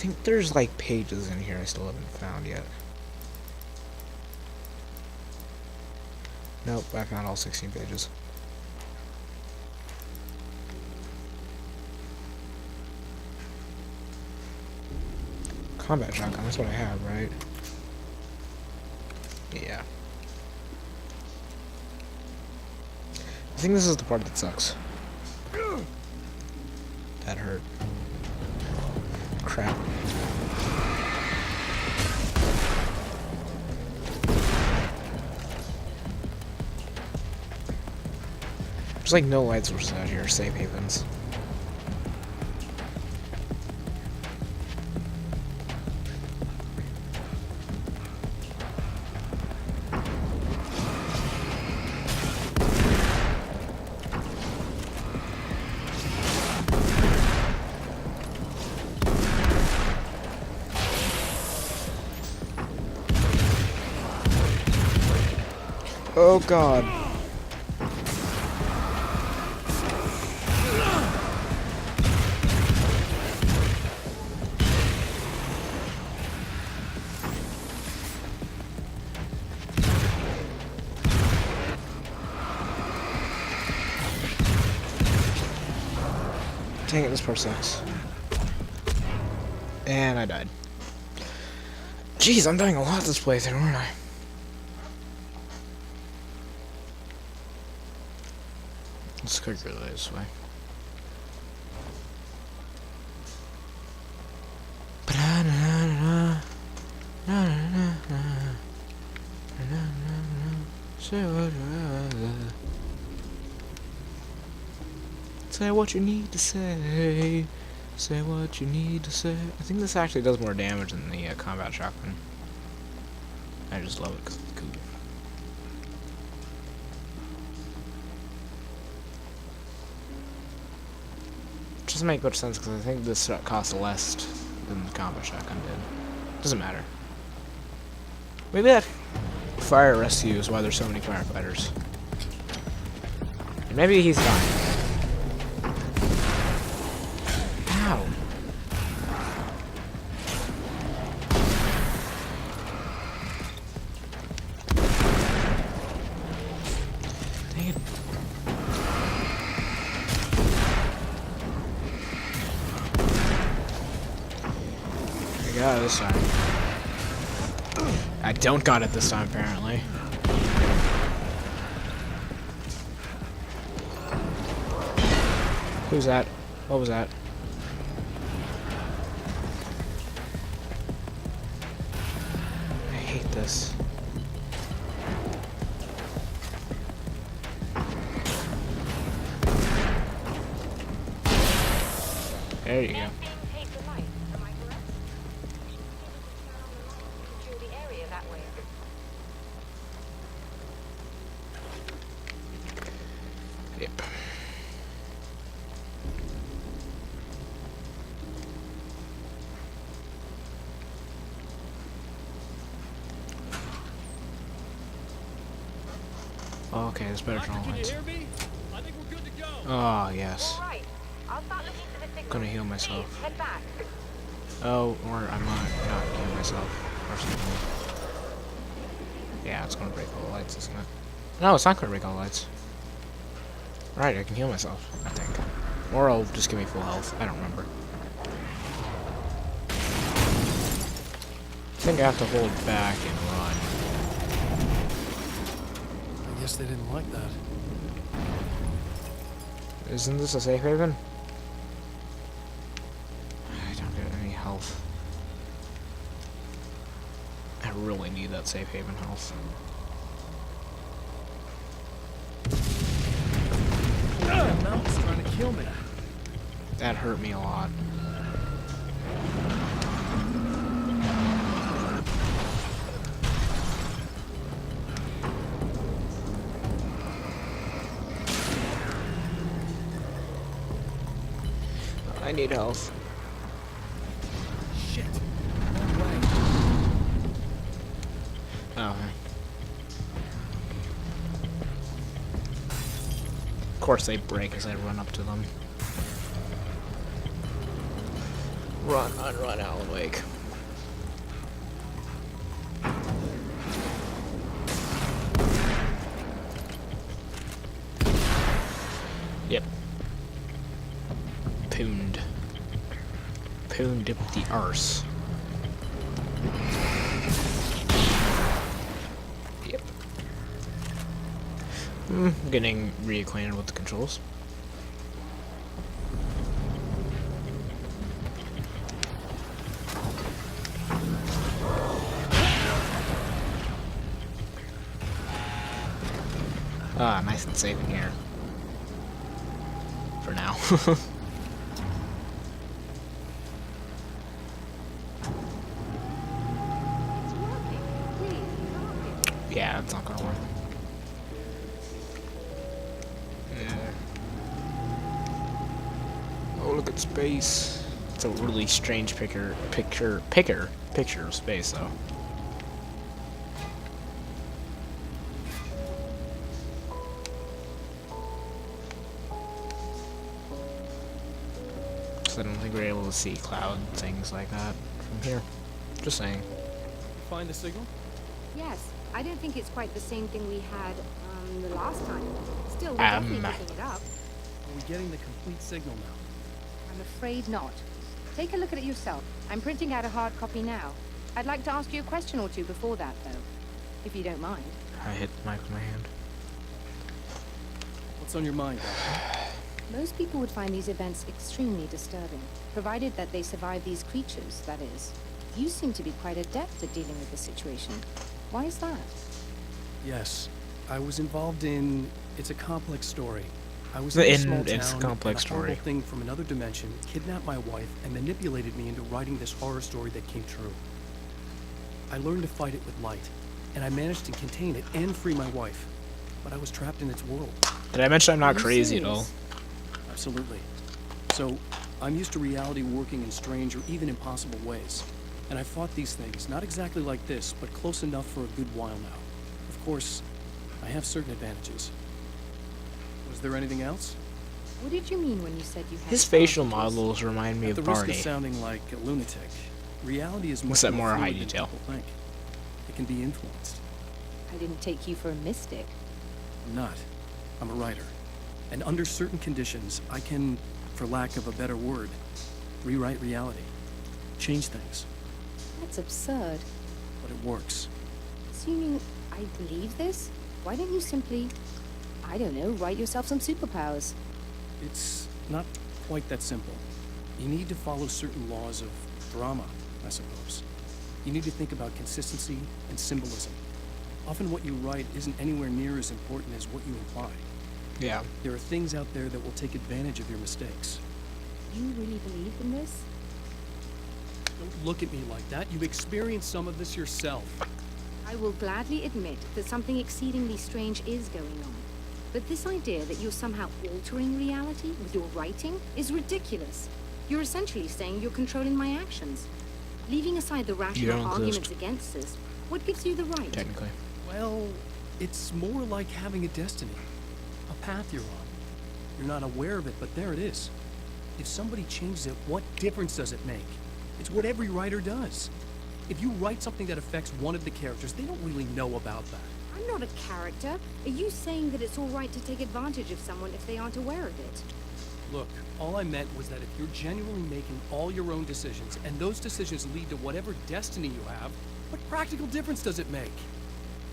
think there's like pages in here I still haven't found yet. Nope, I found all 16 pages. Combat shotgun, that's what I have, right? Yeah. I think this is the part that sucks. That hurt. Crap. There's like no light sources out here, safe havens. Oh god. Dang it, this part sucks. And I died. Jeez, I'm dying a lot this playthrough, aren't I? Let's go this way. Say what you need to say. Say what you need to say. I think this actually does more damage than the combat shotgun. I just love it because it's cool. Doesn't make much sense because I think this costs less than the combat shotgun did. Doesn't matter. Maybe that fire rescue is why there's so many firefighters. And maybe he's dying. Ow. Dang it. I got it this time. I don't got it this time, apparently. Who's that? What was that? I hate this. There you go. Yep. Okay, this better turn on lights. Oh, yes. Gonna heal myself. Oh, or I might not heal myself. Or something. Yeah, it's gonna break all the lights, isn't it? No, it's not gonna break all the lights. Right, I can heal myself, I think. Or I'll just give me full health. I don't remember. I think I have to hold back and run. I guess they didn't like that. Isn't this a safe haven? I don't get any health. I really need that safe haven health. That mountain's trying to kill me. That hurt me a lot. I need health. Shit. Oh. Of course they break as I run up to them. Run, Alan Wake. Yep. Pooned. Pooned up the arse. Yep. Getting reacquainted with the controls. Ah, nice and safe in here. For now. Yeah, it's not gonna work. Yeah. Oh, look at space. It's a really strange picture of space, though. I don't think we're able to see cloud things like that from here. Just saying. Find the signal? Yes, I don't think it's quite the same thing we had the last time. Still, we're definitely picking it up. Are we getting the complete signal now? I'm afraid not. Take a look at it yourself. I'm printing out a hard copy now. I'd like to ask you a question or two before that, though, if you don't mind. I hit the mic with my hand. What's on your mind, Doctor? Most people would find these events extremely disturbing, provided that they survive these creatures, that is. You seem to be quite adept at dealing with the situation. Why is that? Yes, I was involved in... It's a complex story. I was in a small town, it's a complex and a horrible story. thing from another dimension kidnapped my wife and manipulated me into writing this horror story that came true. I learned to fight it with light, and I managed to contain it and free my wife. But I was trapped in its world. Did I mention I'm not Are you crazy at serious? all? Absolutely. So, I'm used to reality working in strange or even impossible ways. And I fought these things, not exactly like this, but close enough for a good while now. Of course, I have certain advantages. Was there anything else? What did you mean when you said you had His facial advantages? models remind me At of the risk Barney. of sounding like a lunatic, reality is much Except more high fluid than detail. people think. It can be influenced. I didn't take you for a mystic. I'm not. I'm a writer. And under certain conditions, I can, for lack of a better word, rewrite reality. Change things. That's absurd. But it works. Assuming I believe this, why don't you simply, I don't know, write yourself some superpowers? It's not quite that simple. You need to follow certain laws of drama, I suppose. You need to think about consistency and symbolism. Often what you write isn't anywhere near as important as what you imply. Yeah. There are things out there that will take advantage of your mistakes. You really believe in this? Don't look at me like that. You've experienced some of this yourself. I will gladly admit that something exceedingly strange is going on. But this idea that you're somehow altering reality with your writing is ridiculous. You're essentially saying you're controlling my actions. Leaving aside the rational don't arguments exist. against this, what gives you the right? Technically. Well, it's more like having a destiny. A path you're on. You're not aware of it, but there it is. If somebody changes it, what difference does it make? It's what every writer does. If you write something that affects one of the characters, they don't really know about that. I'm not a character. Are you saying that it's all right to take advantage of someone if they aren't aware of it? Look, all I meant was that if you're genuinely making all your own decisions, and those decisions lead to whatever destiny you have, what practical difference does it make?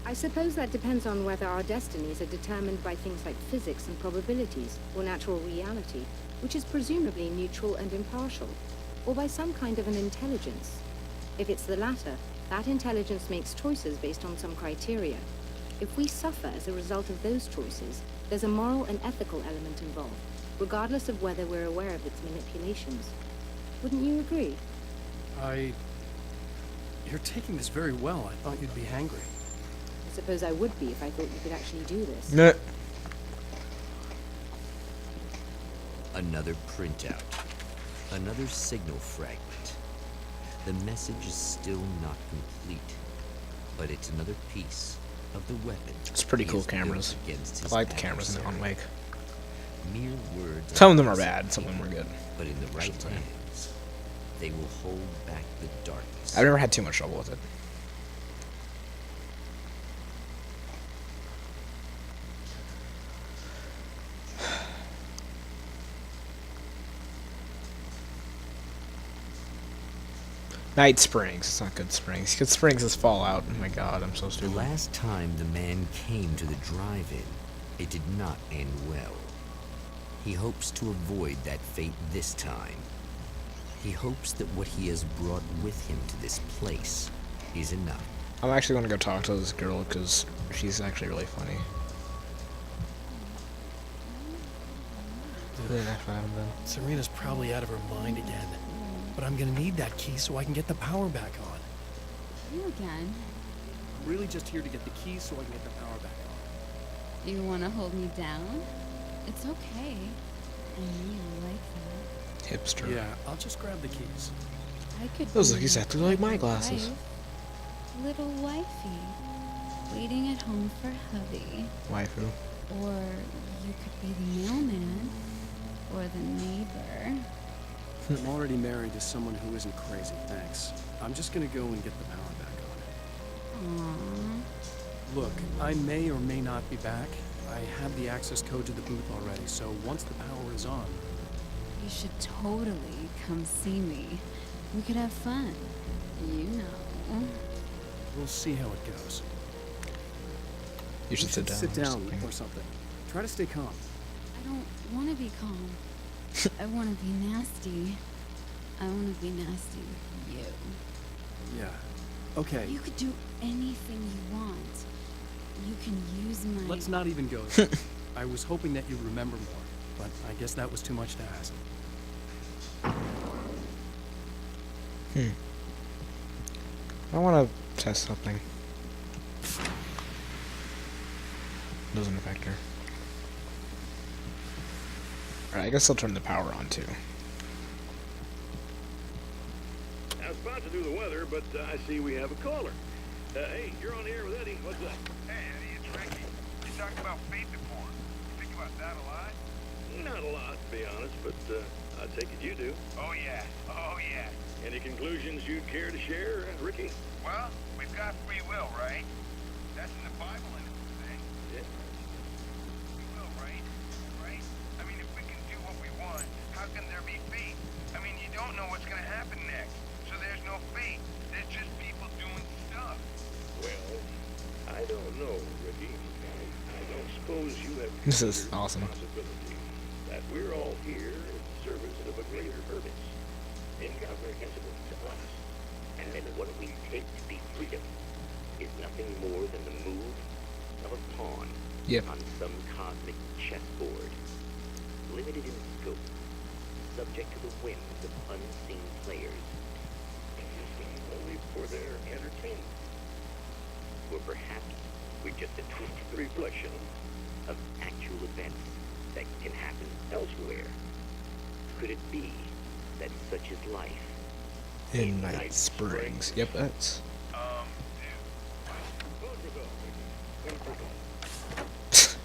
I suppose that depends on whether our destinies are determined by things like physics and probabilities, or natural reality, which is presumably neutral and impartial, or by some kind of an intelligence. If it's the latter, that intelligence makes choices based on some criteria. If we suffer as a result of those choices, there's a moral and ethical element involved, regardless of whether we're aware of its manipulations. Wouldn't you agree? You're taking this very well. I thought you'd be hangry. I suppose I would be if I thought you could actually do this. No. Another printout. Another signal fragment. The message is still not complete, but it's another piece of the weapon. It's pretty he cool has built cameras. against I his like the cameras in adversary. Alan Wake. Mere words. Some of them are easy, bad, some of them are good. But in the right should say. hands, they will hold back the darkness. I've never had too much trouble with it. Night Springs. It's not Good Springs. Good Springs is Fallout. Oh my god, I'm so The stupid. last time the man came to the drive-in, it did not end well. He hopes to avoid that fate this time. He hopes that what he has brought with him to this place is enough. I'm actually going to go talk to this girl because she's actually really funny. Serena's probably out of her mind again. But I'm gonna need that key so I can get the power back on. You again? I'm really just here to get the key so I can get the power back on. You want to hold me down? It's okay. I know you like that. Hipster. Yeah, I'll just grab the keys. I could Those be look exactly like my glasses. wife, little wifey, waiting at home for hubby. Waifu. Or you could be the mailman, or the neighbor. I'm already married to someone who isn't crazy, thanks. I'm just gonna go and get the power back on. Aww. Look, I may or may not be back. I have the access code to the booth already, so once the power is on... You should totally come see me. We could have fun. You know. We'll see how it goes. You should sit down. Sit or down something. or something. Try to stay calm. I don't want to be calm. I want to be nasty. I want to be nasty with you. Yeah. Okay, You could do anything you want. You can use my... let's not even go there. I was hoping that you'd remember more, but I guess that was too much to ask. I want to test something. Doesn't affect her. Alright, I guess I'll turn the power on too. I was about to do the weather, but I see we have a caller. Hey, you're on the air with Eddie. What's up? Hey, Eddie, it's Ricky. You talked about fate before. You think about that a lot? Not a lot, to be honest, but I take it you do. Oh, yeah. Oh, yeah. Any conclusions you'd care to share, Ricky? Well, we've got free will, right? That's in the Bible and everything. Yeah. Free will, right? Right? I mean, if we can do what we want, how can there be fate? I mean, you don't know what's going to happen next, so there's no fate. There's just people doing stuff. Well, I don't know, Ricky. I don't suppose you have This is considered awesome. the possibility that we're all here in service of a greater purpose, incomprehensible to us. And then what we take to be freedom is nothing more than the move of a pawn Yep. on some cosmic chessboard, limited in scope, subject to the whims of unseen players, Existing only for their entertainment. or perhaps we're just a twisted reflection of actual events that can happen elsewhere. Could it be that such is life? In Night Springs. Yep, that's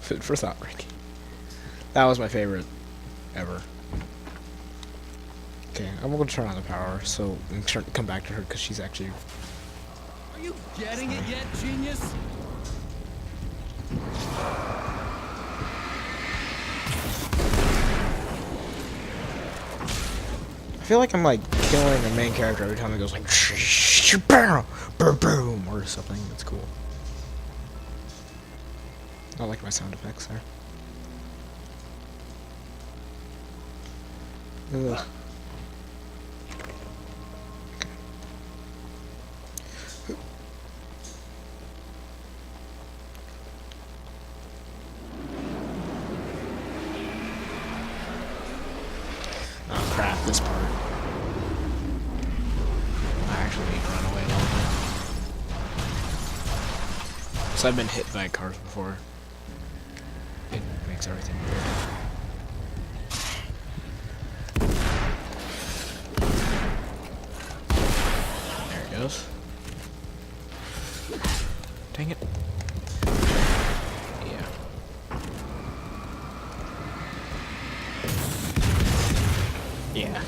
food for thought, Ricky. That was my favorite ever. Okay, I'm gonna turn on the power so we can come back to her because she's actually. Are you getting it yet, genius? I feel like I'm like killing the main character every time it goes like boom, boom, or something. That's cool. I like my sound effects there. Ugh. Oh crap, this part. I actually need to run away a little bit. So I've been hit by cars before. It makes everything weird. There it goes. Dang it. Yeah. Yeah.